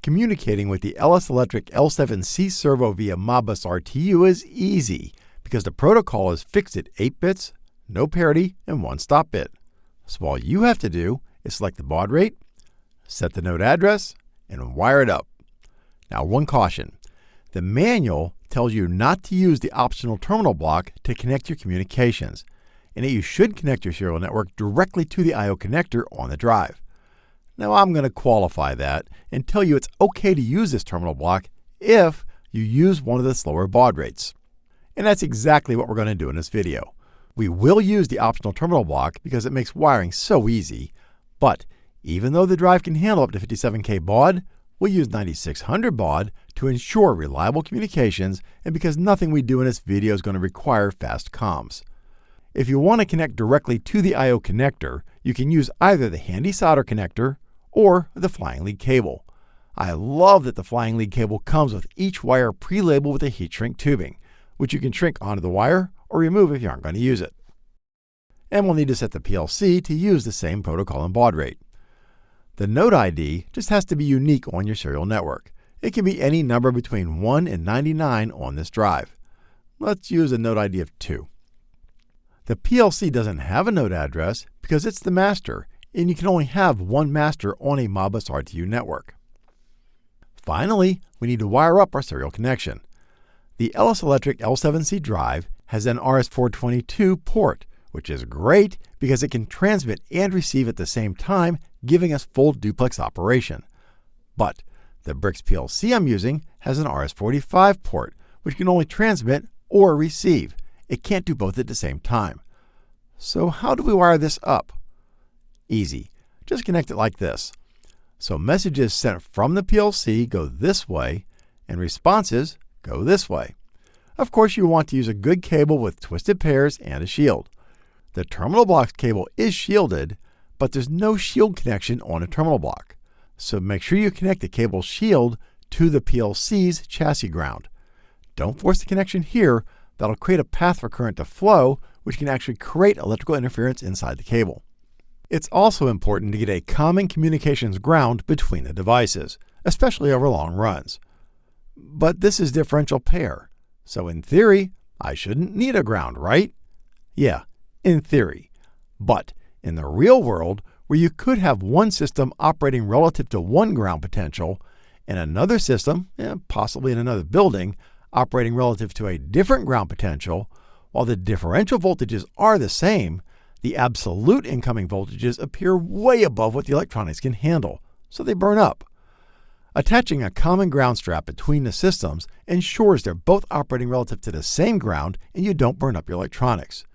Communicating with the LS Electric L7C Servo via Modbus RTU is easy because the protocol is fixed at 8 bits, no parity, and 1 stop bit. So all you have to do is select the baud rate, set the node address, and wire it up. Now, one caution. The manual tells you not to use the optional terminal block to connect your communications, and that you should connect your serial network directly to the I/O connector on the drive. Now, I'm going to qualify that and tell you it's okay to use this terminal block if you use one of the slower baud rates. And that's exactly what we're going to do in this video. We will use the optional terminal block because it makes wiring so easy, but even though the drive can handle up to 57K baud, we'll use 9600 baud to ensure reliable communications and because nothing we do in this video is going to require fast comms. If you want to connect directly to the I/O connector, you can use either the handy solder connector or the flying lead cable. I love that the flying lead cable comes with each wire pre-labeled with a heat shrink tubing, which you can shrink onto the wire or remove if you aren't going to use it. And we'll need to set the PLC to use the same protocol and baud rate. The node ID just has to be unique on your serial network. It can be any number between 1 and 99 on this drive. Let's use a node ID of 2. The PLC doesn't have a node address because it's the master, and you can only have one master on a Modbus RTU network. Finally, we need to wire up our serial connection. The LS Electric L7C drive has an RS422 port, which is great because it can transmit and receive at the same time, giving us full duplex operation. But the Brix PLC I'm using has an RS45 port, which can only transmit or receive. It can't do both at the same time. So how do we wire this up? Easy. Just connect it like this. So messages sent from the PLC go this way, and responses go this way. Of course, you want to use a good cable with twisted pairs and a shield. The terminal block cable is shielded, but there's no shield connection on a terminal block. So make sure you connect the cable shield to the PLC's chassis ground. Don't force the connection here. That'll create a path for current to flow, which can actually create electrical interference inside the cable. It's also important to get a common communications ground between the devices, especially over long runs. But this is differential pair, so in theory, I shouldn't need a ground, right? Yeah, in theory. But in the real world, where you could have one system operating relative to one ground potential and another system, possibly in another building, operating relative to a different ground potential, while the differential voltages are the same, the absolute incoming voltages appear way above what the electronics can handle, so they burn up. Attaching a common ground strap between the systems ensures they're both operating relative to the same ground and you don't burn up your electronics.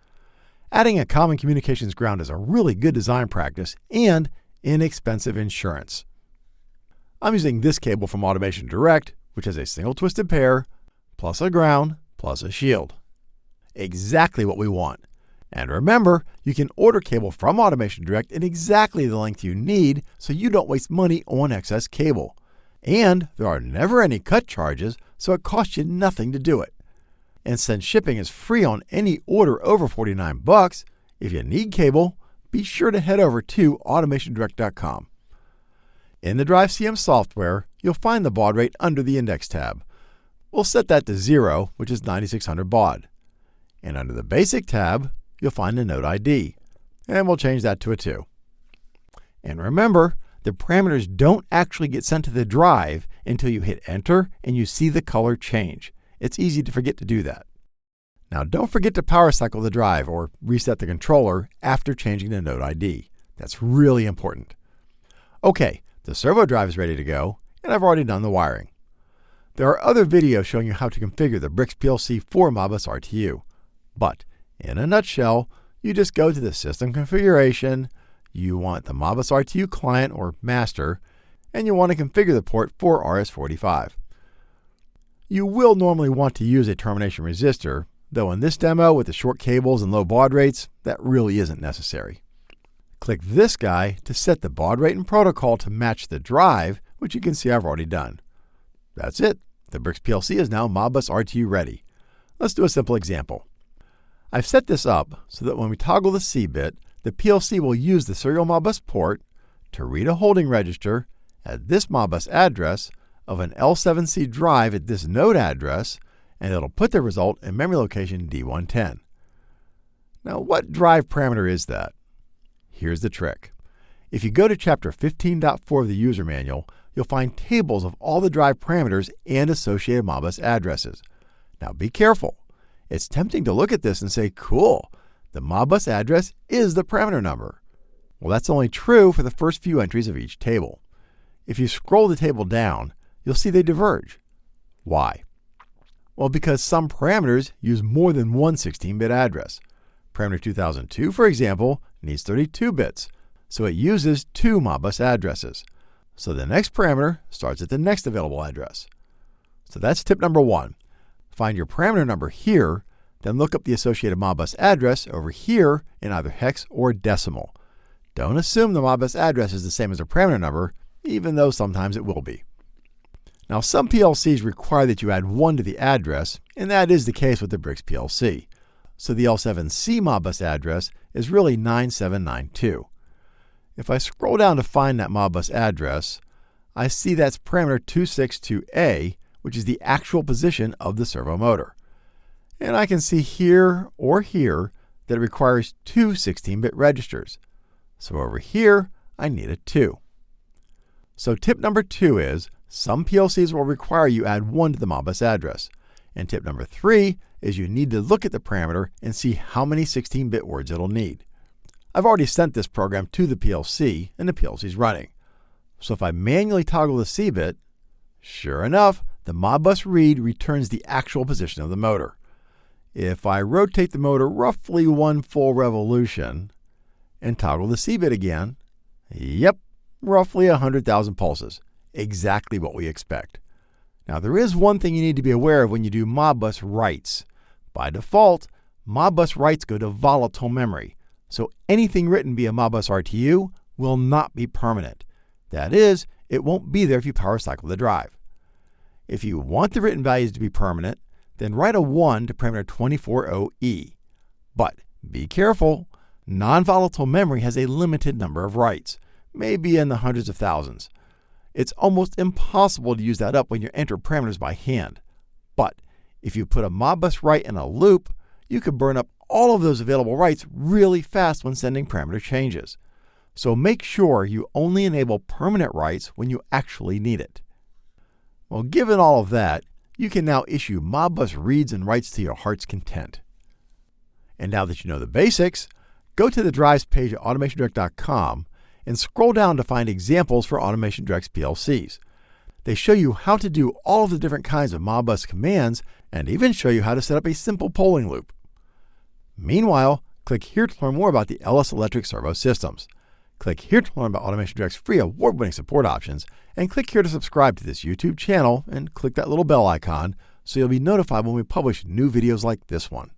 Adding a common communications ground is a really good design practice and inexpensive insurance. I'm using this cable from Automation Direct, which has a single twisted pair, plus a ground, plus a shield. Exactly what we want. And remember, you can order cable from Automation Direct in exactly the length you need so you don't waste money on excess cable. And there are never any cut charges, so it costs you nothing to do it. And since shipping is free on any order over $49, if you need cable, be sure to head over to AutomationDirect.com. In the Drive CM software, you'll find the baud rate under the Index tab. We'll set that to 0, which is 9600 baud. And under the Basic tab, you'll find the node ID, and we'll change that to a 2. And remember, the parameters don't actually get sent to the drive until you hit enter and you see the color change. It's easy to forget to do that. Now don't forget to power cycle the drive or reset the controller after changing the node ID. That's really important. Okay, the servo drive is ready to go, and I've already done the wiring. There are other videos showing you how to configure the Brix PLC for Modbus RTU, but in a nutshell, you just go to the system configuration, you want the Modbus RTU client or master, and you want to configure the port for RS45. You will normally want to use a termination resistor, though in this demo with the short cables and low baud rates, that really isn't necessary. Click this guy to set the baud rate and protocol to match the drive, which you can see I've already done. That's it. The Brix PLC is now Modbus RTU ready. Let's do a simple example. I've set this up so that when we toggle the C bit, the PLC will use the serial Modbus port to read a holding register at this Modbus address of an L7C drive at this node address, and it'll put the result in memory location D110. Now, what drive parameter is that? Here's the trick. If you go to Chapter 15.4 of the user manual, you'll find tables of all the drive parameters and associated Modbus addresses. Now be careful. It's tempting to look at this and say, cool, the Modbus address is the parameter number. Well, that's only true for the first few entries of each table. If you scroll the table down, you'll see they diverge. Why? Well, because some parameters use more than one 16-bit address. Parameter 2002, for example, needs 32 bits, so it uses 2 Modbus addresses. So the next parameter starts at the next available address. So that's tip number 1. Find your parameter number here, then look up the associated Modbus address over here in either hex or decimal. Don't assume the Modbus address is the same as the parameter number, even though sometimes it will be. Now, some PLCs require that you add 1 to the address, and that is the case with the Bricks PLC. So the L7C Modbus address is really 9792. If I scroll down to find that Modbus address, I see that's parameter 262A, which is the actual position of the servo motor. And I can see here or here that it requires 2 16-bit registers. So over here, I need a 2. So tip number 2 is, some PLCs will require you add 1 to the Modbus address. And tip number 3 is you need to look at the parameter and see how many 16-bit words it'll need. I've already sent this program to the PLC, and the PLC is running. So if I manually toggle the C bit, sure enough, the Modbus read returns the actual position of the motor. If I rotate the motor roughly 1 full revolution and toggle the C bit again, yep, roughly 100,000 pulses. Exactly what we expect. Now, there is one thing you need to be aware of when you do Modbus writes. By default, Modbus writes go to volatile memory, so anything written via Modbus RTU will not be permanent. That is, it won't be there if you power cycle the drive. If you want the written values to be permanent, then write a 1 to parameter 240E. But be careful, non-volatile memory has a limited number of writes, maybe in the hundreds of thousands. It's almost impossible to use that up when you enter parameters by hand. But if you put a Modbus write in a loop, you could burn up all of those available writes really fast when sending parameter changes. So make sure you only enable permanent writes when you actually need it. Well, given all of that, you can now issue Modbus reads and writes to your heart's content. And now that you know the basics, go to the drives page at AutomationDirect.com and scroll down to find examples for AutomationDirect's PLCs. They show you how to do all of the different kinds of Modbus commands and even show you how to set up a simple polling loop. Meanwhile, click here to learn more about the LS Electric Servo Systems. Click here to learn about AutomationDirect's free award-winning support options, and click here to subscribe to this YouTube channel and click that little bell icon so you'll be notified when we publish new videos like this one.